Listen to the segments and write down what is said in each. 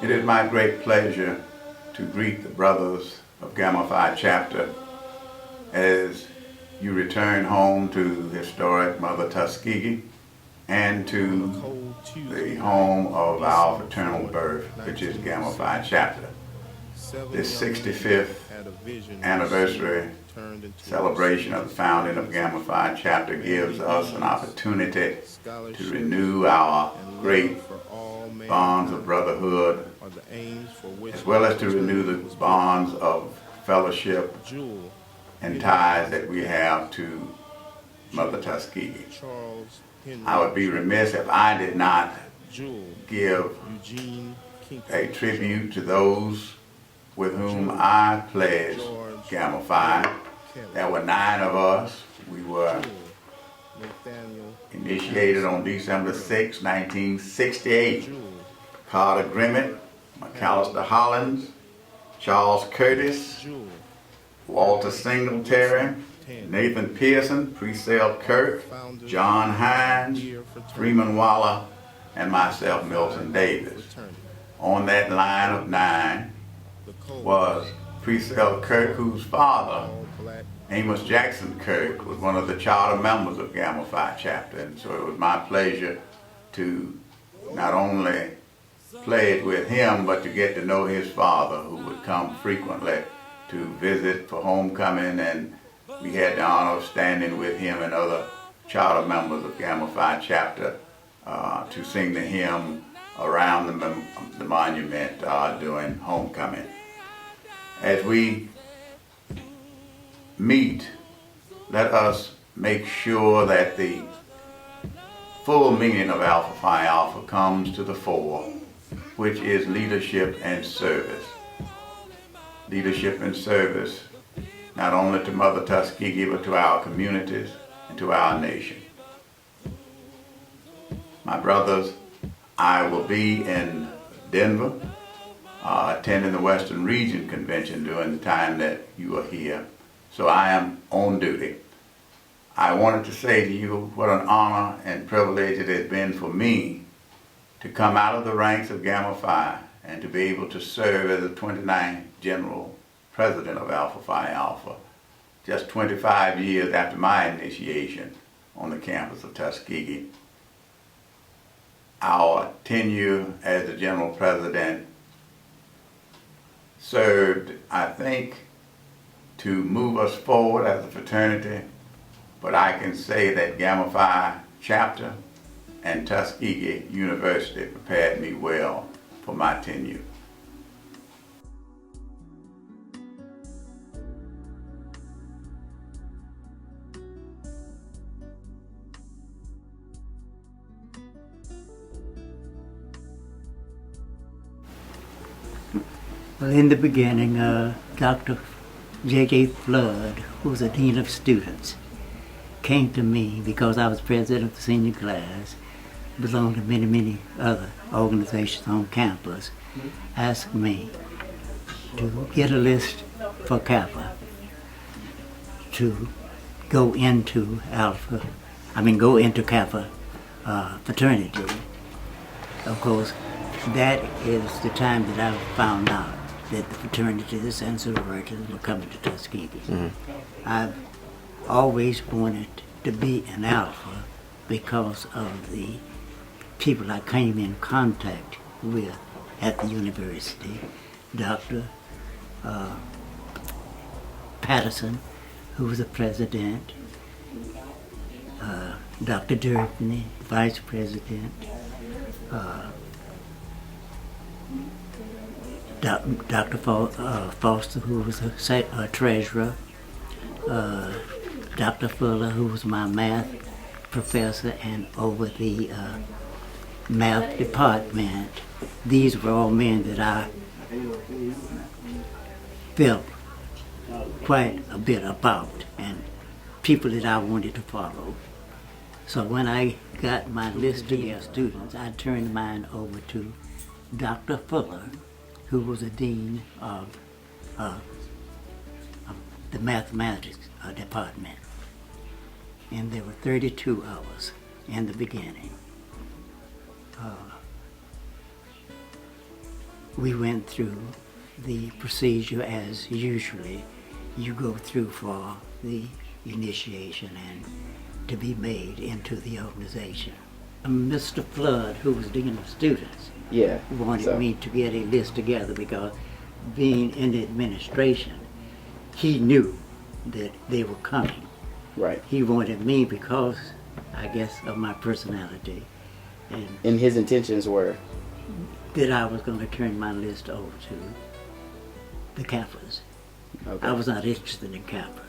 It is my great pleasure to greet the brothers of Gamma Phi chapter as you return home to historic Mother Tuskegee and to the home of our fraternal birth, which is Gamma Phi chapter. This 65th anniversary celebration of the founding of Gamma Phi chapter gives us an opportunity to renew our great bonds of brotherhood, as well as to renew the bonds of fellowship and ties that we have to Mother Tuskegee. I would be remiss if I did not give a tribute to those with whom I pledged Gamma Phi. There were 9 of us. We were initiated on December 6, 1968. Carter Grimmett, McAllister Hollins, Charles Curtis, Walter Singletary, Nathan Pearson, Precell Kirk, John Hines, Freeman Waller, and myself, Milton Davis. On that line of 9 was Precell Kirk, whose father, Amos Jackson Kirk, was one of the charter members of Gamma Phi chapter. And so it was my pleasure to not only pledge with him, but to get to know his father, who would come frequently to visit for homecoming, and we had the honor of standing with him and other charter members of Gamma Phi chapter to sing the hymn around the monument during homecoming. As we meet, let us make sure that the full meaning of Alpha Phi Alpha comes to the fore, which is leadership and service. Leadership and service, not only to Mother Tuskegee, but to our communities and to our nation. My brothers, I will be in Denver attending the Western Region Convention during the time that you are here, so I am on duty. I wanted to say to you what an honor and privilege it has been for me to come out of the ranks of Gamma Phi and to be able to serve as the 29th General President of Alpha Phi Alpha, just 25 years after my initiation on the campus of Tuskegee. Our tenure as the General President served, I think, to move us forward as a fraternity, but I can say that Gamma Phi chapter and Tuskegee University prepared me well for my tenure. Well, in the beginning, Dr. J.J. Flood, who was the Dean of Students, came to me because I was president of the senior class, belonged to many other organizations on campus, asked me to get a list for Kappa to go into Kappa fraternity. Of course, that is the time that I found out that the fraternities and sororities were coming to Tuskegee. Mm-hmm. I've always wanted to be an Alpha because of the people I came in contact with at the university. Dr. Patterson, who was the president, Dr. Durfee, vice president, Dr. Foster, who was a treasurer, Dr. Fuller, who was my math professor and over the math department. These were all men that I felt quite a bit about and people that I wanted to follow. So when I got my list of students, I turned mine over to Dr. Fuller, who was the dean of the mathematics department. And there were 32 of us in the beginning. we went through the procedure as usually you go through for the initiation and to be made into the organization. Mr. Flood, who was dean of students, wanted me to get a list together because being in the administration, he knew that they were coming. Right. He wanted me because, I guess, of my personality. And his intentions were? That I was going to turn my list over to the Kappas. Okay. I was not interested in Kappa.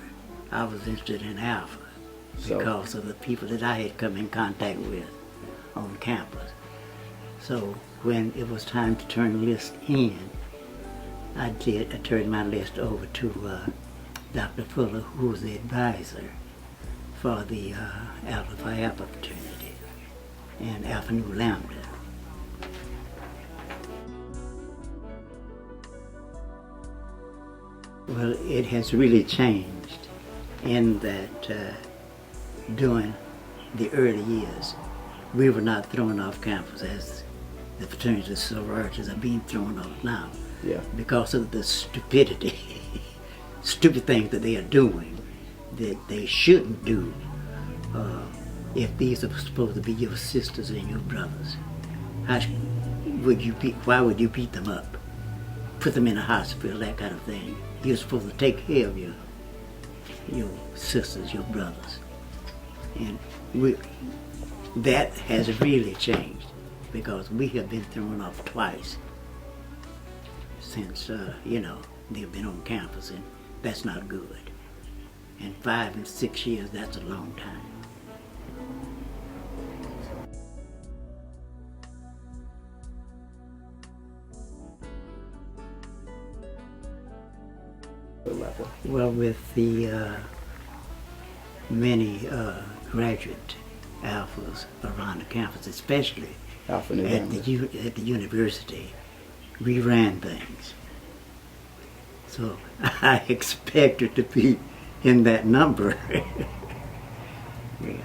I was interested in Alpha because of the people that I had come in contact with on campus. So when it was time to turn the list in, I turned my list over to Dr. Fuller, who was the advisor for the Alpha Phi Alpha fraternity and Alpha Nu Lambda. Well, it has really changed in that during the early years, we were not thrown off campus as the fraternities and sororities are being thrown off now. Yeah. Because of the stupidity, stupid things that they are doing that they shouldn't do if these are supposed to be your sisters and your brothers. Why would you beat them up? Put them in a hospital, that kind of thing. You're supposed to take care of your sisters, your brothers. And that has really changed because we have been thrown off twice since, they've been on campus, and that's not good. And 5 and 6 years, that's a long time. Well, with the many graduate alphas around the campus, especially at the university, we ran things. So I expected to be in that number. Yeah.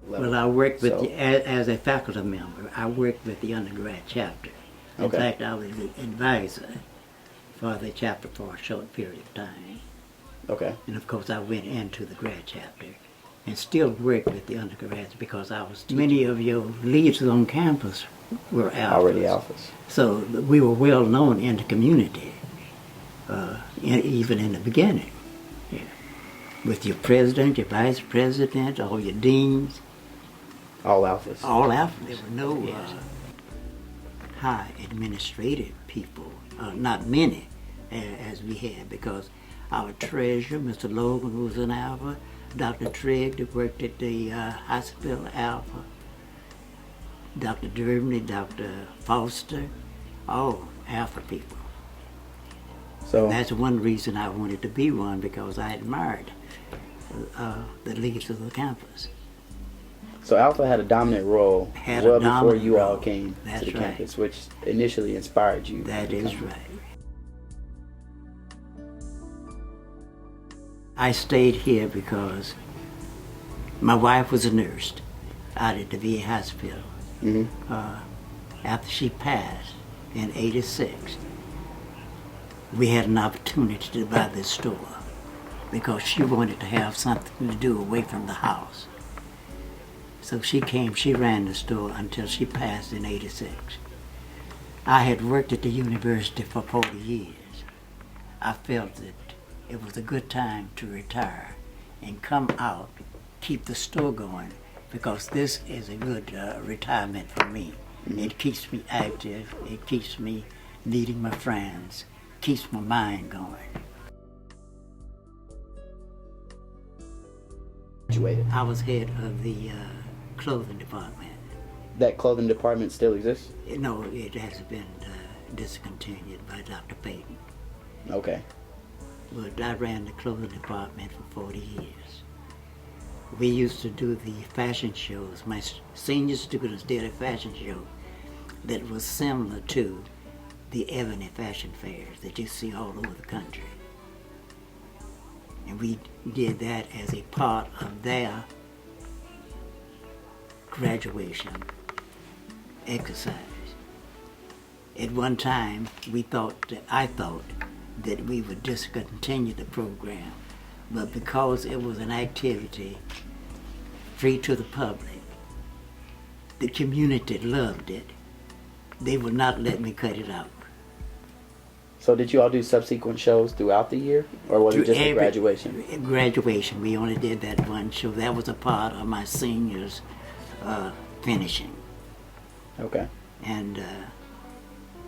Well, I worked with as a faculty member. I worked with the undergrad chapter. In fact, I was the advisor for the chapter for a short period of time. Okay. And of course I went into the grad chapter and still worked with the undergrads because I was many of your leaders on campus were alphas. Already alphas. So we were well known in the community, even in the beginning. Yeah. With your president, your vice president, all your deans. All alphas. All alphas. There were no high administrative people. Not many as we had, because our treasurer, Mr. Logan, was an alpha, Dr. Trigg that worked at the hospital alpha, Dr. Derby, Dr. Foster, all alpha people. So and that's one reason I wanted to be one, because I admired the leaders of the campus. So Alpha had a dominant role before you all came to the campus, which initially inspired you. That is right. I stayed here because my wife was a nurse out at the VA hospital. Mm-hmm. After she passed in '86, we had an opportunity to buy this store because she wanted to have something to do away from the house. So she ran the store until she passed in '86. I had worked at the university for 40 years. I felt that it was a good time to retire and come out, keep the store going, because this is a good retirement for me. Mm-hmm. It keeps me active, it keeps me meeting my friends, keeps my mind going. Graduated. I was head of the clothing department. That clothing department still exists? No, it has been discontinued by Dr. Payton. Okay. But I ran the clothing department for 40 years. We used to do the fashion shows. My senior students did a fashion show that was similar to the Ebony fashion fairs that you see all over the country. And we did that as a part of their graduation exercise. At one time, I thought that we would discontinue the program, but because it was an activity free to the public, the community loved it, they would not let me cut it out. So did you all do subsequent shows throughout the year, or was it just a graduation? Graduation. We only did that one show. That was a part of my seniors' finishing. Okay. And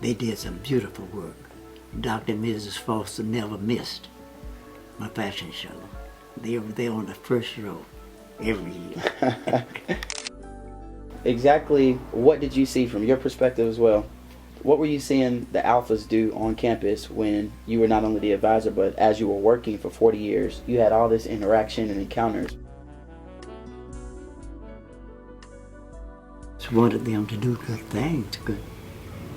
they did some beautiful work. Dr. and Mrs. Foster never missed my fashion show. They were there on the first row every year. Exactly what did you see from your perspective as well? What were you seeing the Alphas do on campus when you were not only the advisor, but as you were working for 40 years, you had all this interaction and encounters? Just wanted them to do good things, good,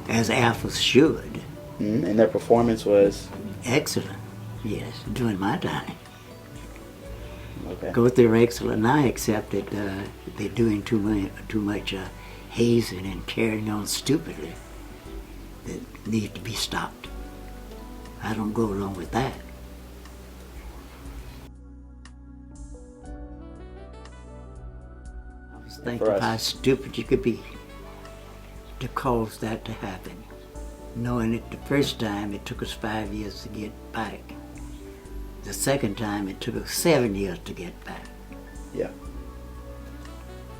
as Alphas should. Mm-hmm. And their performance was? Excellent, yes, during my time. Okay. Of course, they're excellent now, except that they're doing too much hazing and carrying on stupidly. That need to be stopped. I don't go along with that. I was thinking how stupid you could be to cause that to happen. Knowing it the first time, it took us 5 years to get back. The second time, it took us 7 years to get back. Yeah.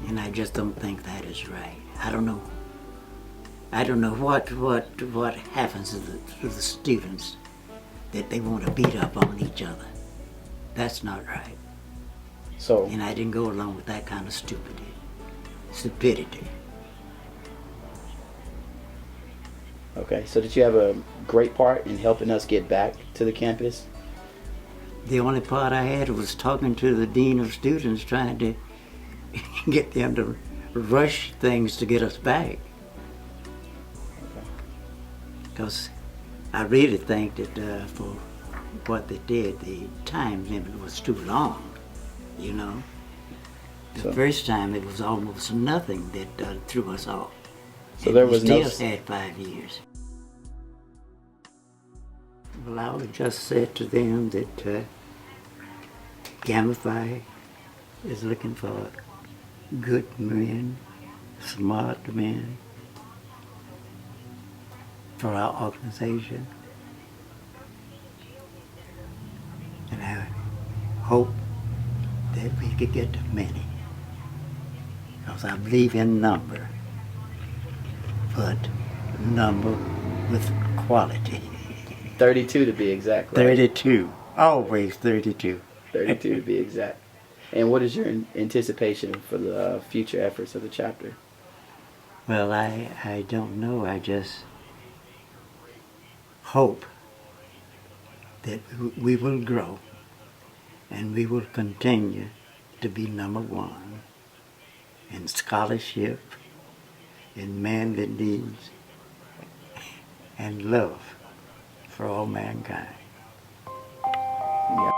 And I just don't think that is right. I don't know what happens to the students that they want to beat up on each other. That's not right. So. And I didn't go along with that kind of stupidity. Okay, so did you have a great part in helping us get back to the campus? The only part I had was talking to the dean of students, trying to get them to rush things to get us back. Because I really think that for what they did, the time limit was too long, you know. The first time it was almost nothing that threw us off. So and there was we still had 5 years. Well, I would just say to them that exemplify is looking for good men, smart men, for our organization. And I hope that we could get to many. Because I believe in number, but number with quality. 32 to be exact, right? 32. Always 32. 32 to be exact. And what is your anticipation for the future efforts of the chapter? Well, I don't know. I just hope that we will grow and we will continue to be number one in scholarship, in manly needs, and love for all mankind. Yeah.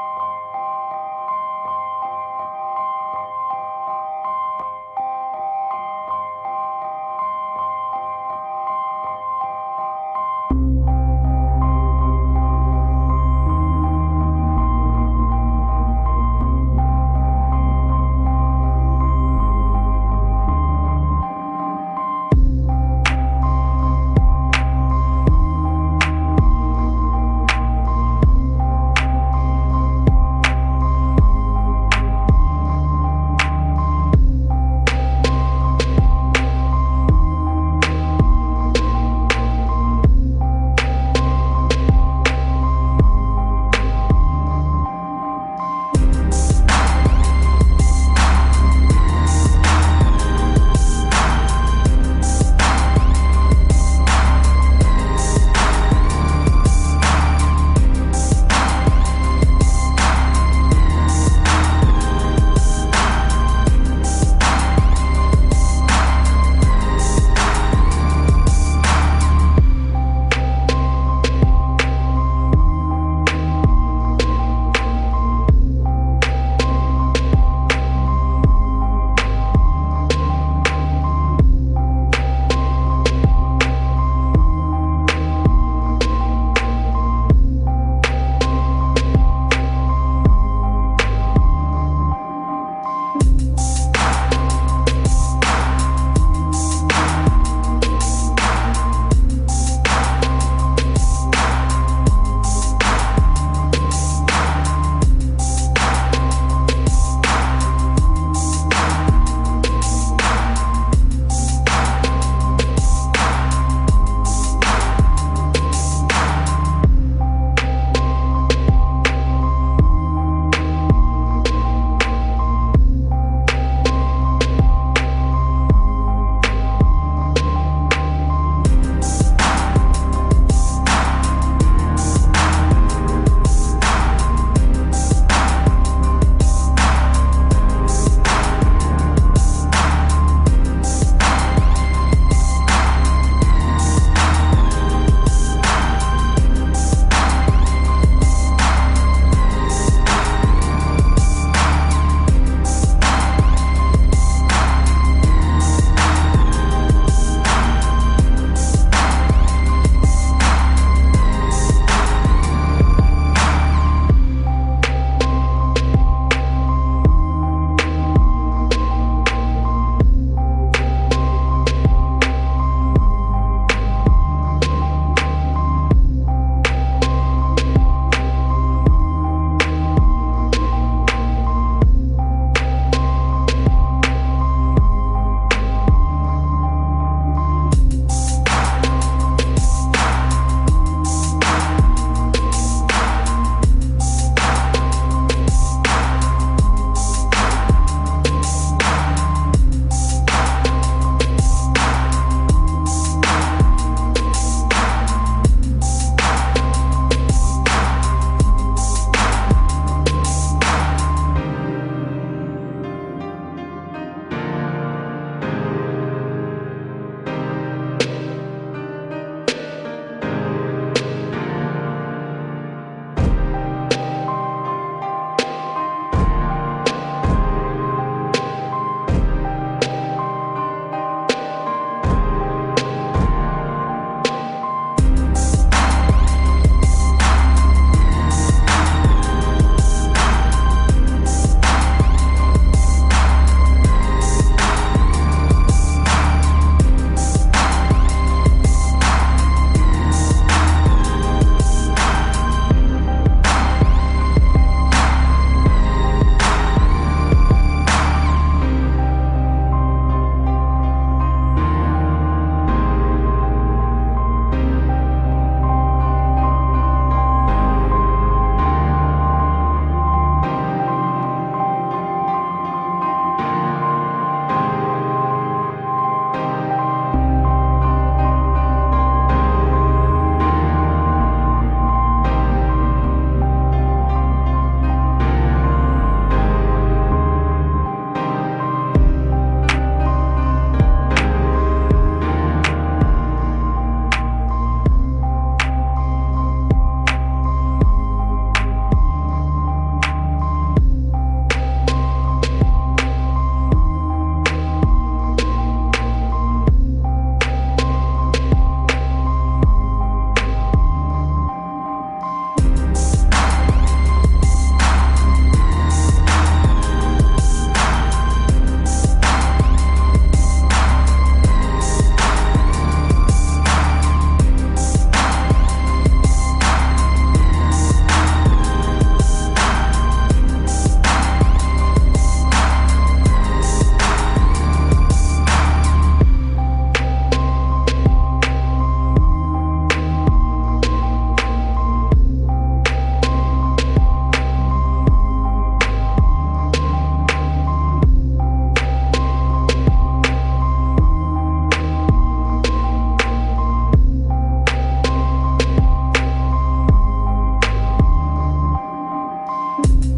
on.